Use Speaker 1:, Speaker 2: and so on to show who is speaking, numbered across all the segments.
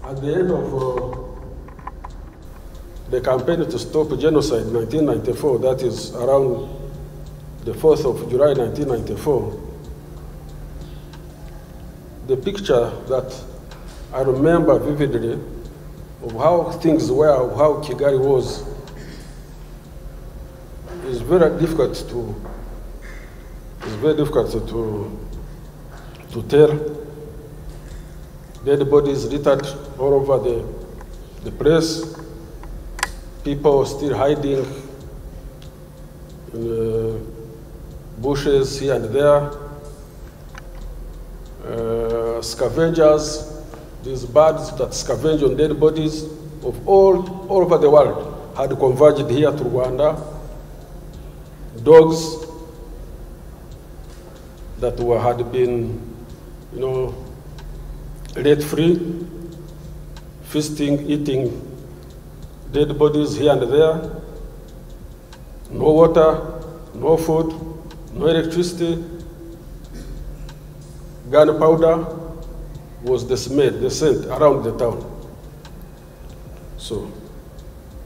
Speaker 1: At the end of the campaign to stop genocide in 1994, that is around the 4th of July 1994, the picture that I remember vividly of how things were, of how Kigali was, is very difficult to tell. Dead bodies littered all over the place. People still hiding in bushes here and there. Scavengers, these birds that scavenge on dead bodies of all over the world had converged here to Rwanda. Dogs that had been, let free, feasting, eating dead bodies here and there. No water, no food, no electricity. Gunpowder was the scent around the town. So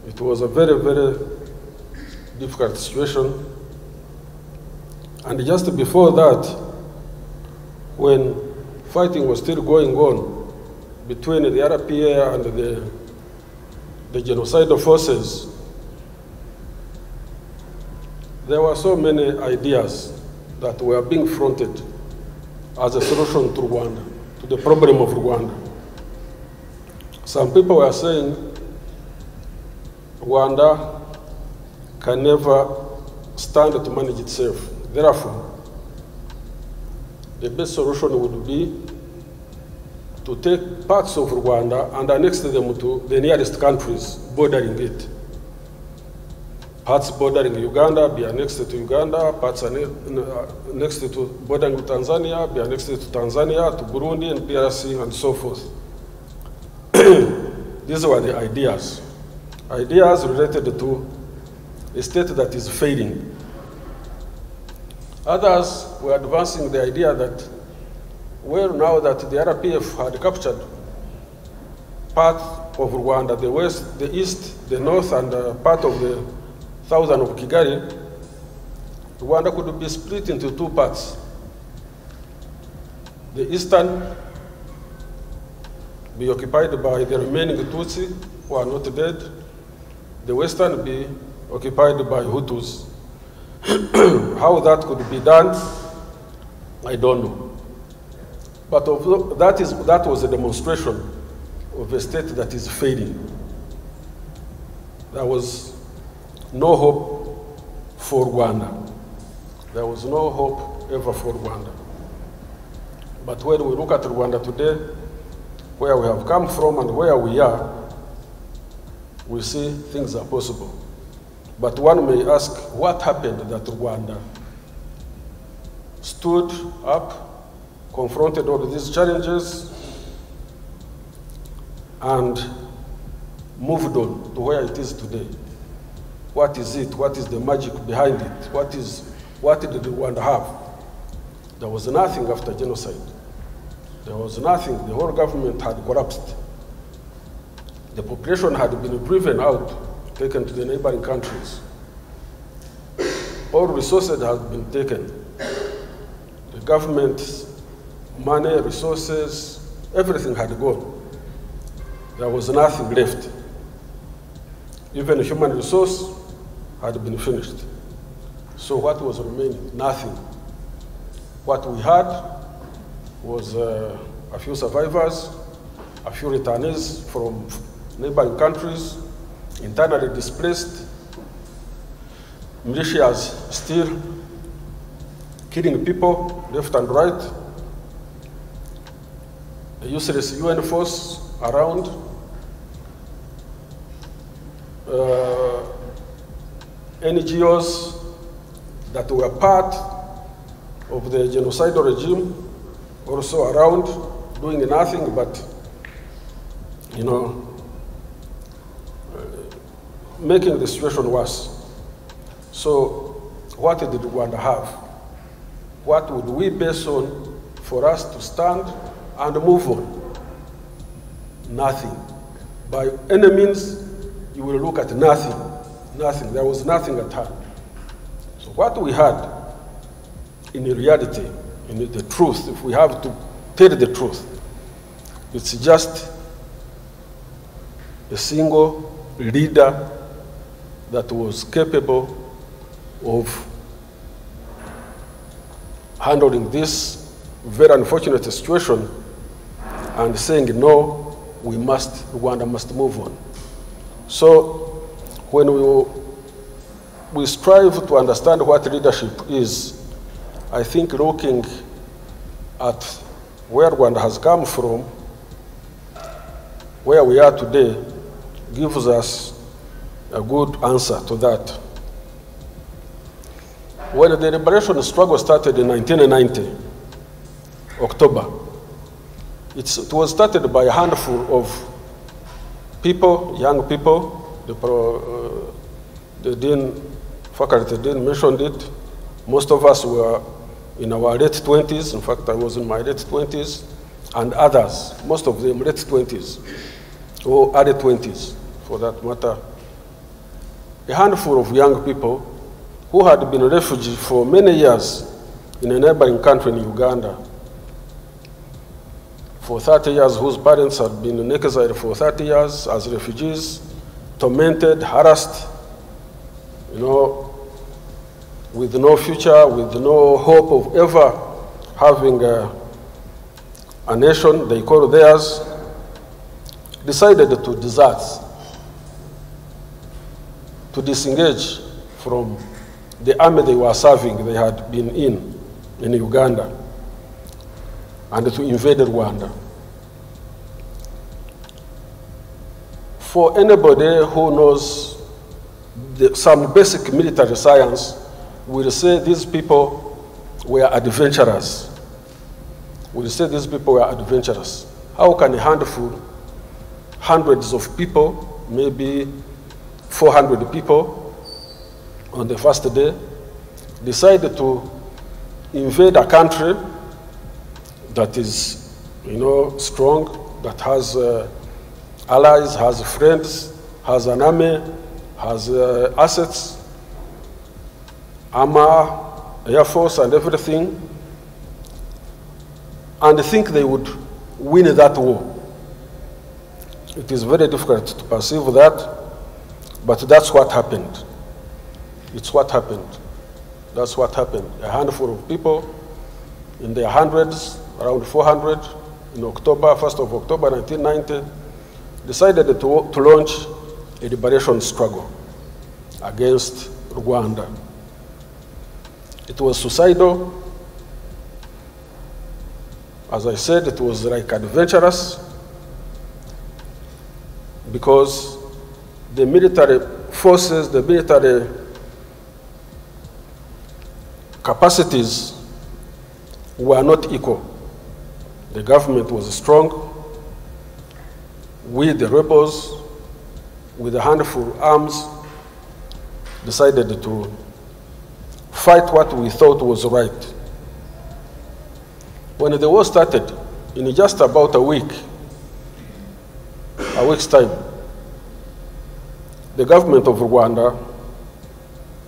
Speaker 1: it was a very, very difficult situation. And just before that, when fighting was still going on between the RPA and the genocidal forces, there were so many ideas that were being fronted as a solution to Rwanda, to the problem of Rwanda. Some people were saying Rwanda can never stand to manage itself. Therefore, the best solution would be to take parts of Rwanda and annex them to the nearest countries bordering it. Parts bordering Uganda be annexed to Uganda, parts next to bordering Tanzania be annexed to Tanzania, to Burundi and PRC and so forth. These were the ideas. Ideas related to a state that is failing. Others were advancing the idea that, well, now that the RPF had captured part of Rwanda, the west, the east, the north, and part of the southern of Kigali, Rwanda could be split into two parts. The eastern be occupied by the remaining Tutsi who are not dead. The western be occupied by Hutus. How that could be done, I don't know. But that was a demonstration of a state that is failing. There was no hope for Rwanda. There was no hope ever for Rwanda. But when we look at Rwanda today, where we have come from and where we are, we see things are possible. But one may ask, what happened that Rwanda stood up, confronted all these challenges, and moved on to where it is today? What is it? What is the magic behind it? What did Rwanda have? There was nothing after genocide. There was nothing. The whole government had collapsed. The population had been driven out, taken to the neighboring countries. All resources had been taken. The government, money, resources, everything had gone. There was nothing left. Even human resource had been finished. So what was remaining? Nothing. What we had was a few survivors, a few returnees from neighboring countries, internally displaced, militias still killing people left and right, a useless UN force around, NGOs that were part of the genocidal regime also around, doing nothing but, making the situation worse. So what did Rwanda have? What would we base on for us to stand and move on? nothing. By any means, you will look at nothing. Nothing. There was nothing at hand. So what we had, in reality, in the truth, if we have to tell the truth, it's just a single leader that was capable of handling this very unfortunate situation and saying, no, Rwanda must move on. So when we strive to understand what leadership is, I think looking at where Rwanda has come from, where we are today, gives us a good answer to that. When the liberation struggle started in 1990, October, it was started by a handful of people, young people. The faculty dean mentioned it. Most of us were in our late 20s. In fact, I was in my late 20s. And others, most of them late 20s, or early 20s, for that matter. A handful of young people who had been refugees for many years in a neighboring country in Uganda, for 30 years, whose parents had been in exile for 30 years as refugees, tormented, harassed, with no future, with no hope of ever having a nation they call theirs, decided to desert, to disengage from the army they were serving, they had been in Uganda, and to invade Rwanda. For anybody who knows some basic military science, will say these people were adventurers. Will say these people were adventurers. How can a handful, hundreds of people, maybe 400 people on the first day, decide to invade a country that is, strong, that has allies, has friends, has an army, has assets, armor, air force, and everything, and think they would win that war? It is very difficult to perceive that, but that's what happened. It's what happened. That's what happened. A handful of people in their hundreds, around 400, in October, 1st of October 1990, decided to launch a liberation struggle against Rwanda. It was suicidal. As I said, it was like adventurous, because the military forces, the military capacities were not equal. The government was strong. We, the rebels, with a handful of arms, decided to fight what we thought was right. When the war started, in just about a week's time, the government of Rwanda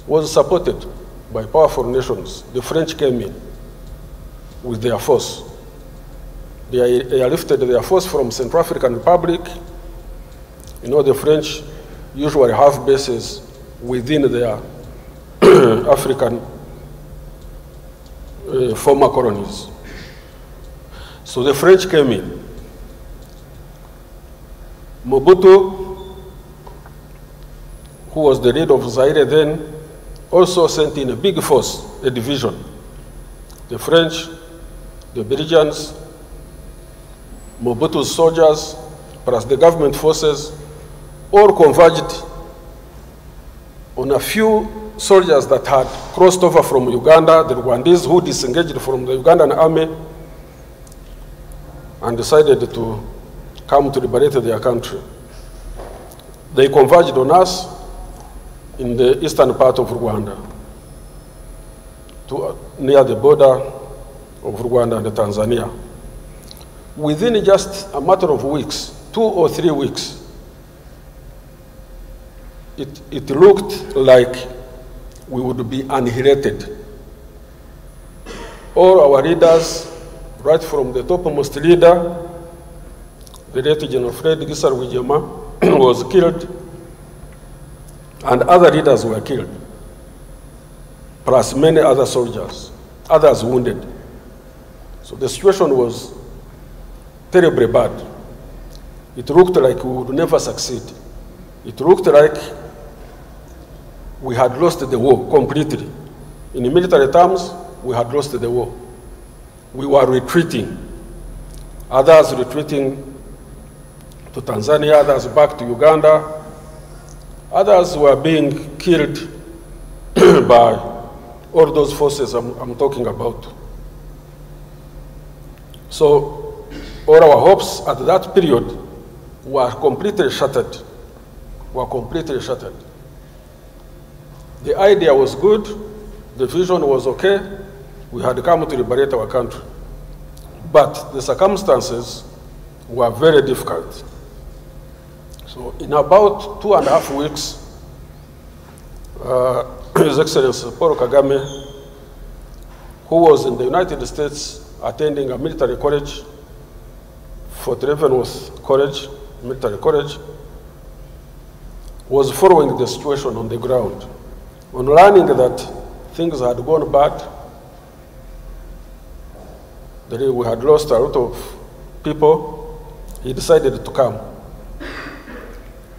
Speaker 1: was supported by powerful nations. The French came in with their force. They airlifted their force from Central African Republic. The French usually have bases within their African former colonies. So the French came in. Mobutu, who was the leader of Zaire then, also sent in a big force, a division. The French, the Belgians, Mobutu's soldiers, plus the government forces, all converged on a few soldiers that had crossed over from Uganda, the Rwandese who disengaged from the Ugandan army and decided to come to liberate their country. They converged on us in the eastern part of Rwanda, near the border of Rwanda and Tanzania. Within just a matter of weeks, 2 or 3 weeks, it looked like we would be annihilated. All our leaders, right from the topmost leader, the late General Fred Gisarwijema, was killed, and other leaders were killed, plus many other soldiers, others wounded. So the situation was terribly bad. It looked like we would never succeed. It looked like we had lost the war completely. In military terms, we had lost the war. We were retreating. Others retreating to Tanzania, others back to Uganda. Others were being killed by all those forces I'm talking about. So all our hopes at that period were completely shattered. The idea was good, the vision was okay, we had come to liberate our country. But the circumstances were very difficult. So in about 2.5 weeks, His Excellency Paul Kagame, who was in the United States attending a military college, Fort Leavenworth College, military college, was following the situation on the ground. On learning that things had gone bad, that we had lost a lot of people, he decided to come.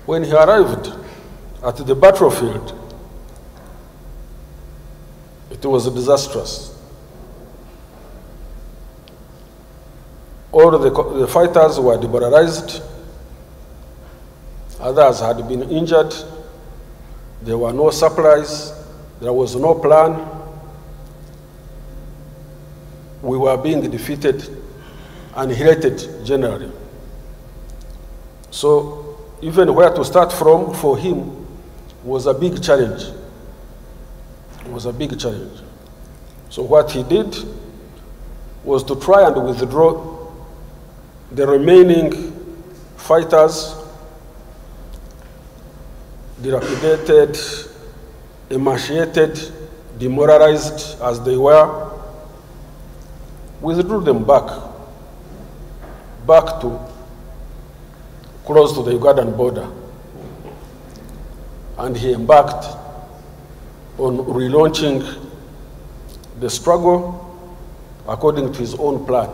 Speaker 1: When he arrived at the battlefield, it was disastrous. All the fighters were demoralized. Others had been injured. There were no supplies. There was no plan. We were being defeated and hated generally. So even where to start from for him was a big challenge. It was a big challenge. So what he did was to try and withdraw the remaining fighters, dilapidated, emaciated, demoralized as they were, withdrew them back to close to the Ugandan border. And he embarked on relaunching the struggle according to his own plan,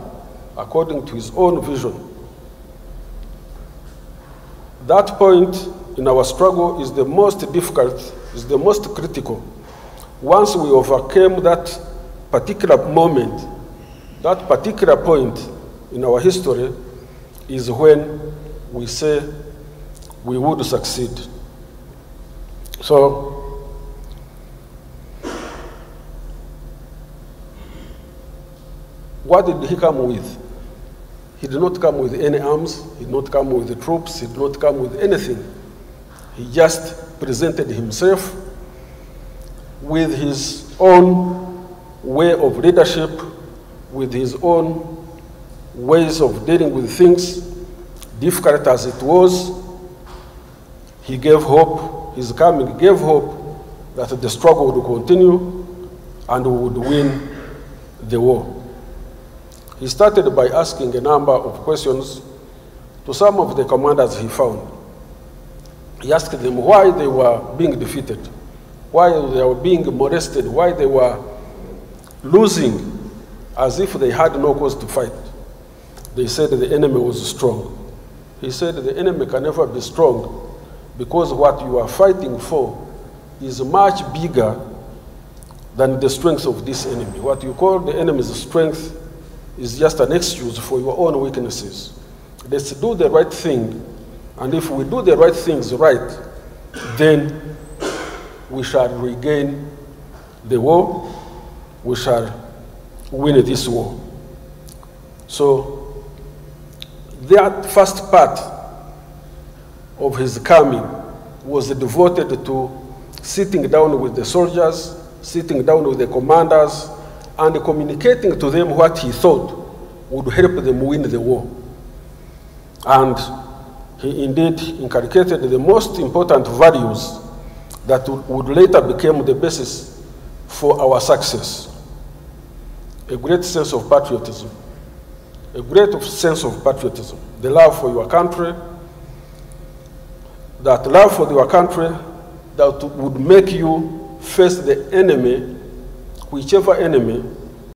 Speaker 1: according to his own vision. That point in our struggle is the most difficult, is the most critical. Once we overcame that particular moment, that particular point in our history is when we say we would succeed. So, what did he come with? He did not come with any arms, he did not come with the troops, he did not come with anything. He just presented himself with his own way of leadership, with his own ways of dealing with things, difficult as it was. He gave hope, his coming gave hope that the struggle would continue and we would win the war. He started by asking a number of questions to some of the commanders he found. He asked them why they were being defeated, why they were being molested, why they were losing as if they had no cause to fight. They said the enemy was strong. He said the enemy can never be strong because what you are fighting for is much bigger than the strength of this enemy. What you call the enemy's strength is just an excuse for your own weaknesses. Let's do the right thing, and if we do the right things right, then we shall regain the war, we shall win this war. So that first part of his coming was devoted to sitting down with the soldiers, sitting down with the commanders, and communicating to them what he thought would help them win the war. And he indeed inculcated the most important values that would later become the basis for our success. A great sense of patriotism, the love for your country, that love for your country that would make you face the enemy, whichever enemy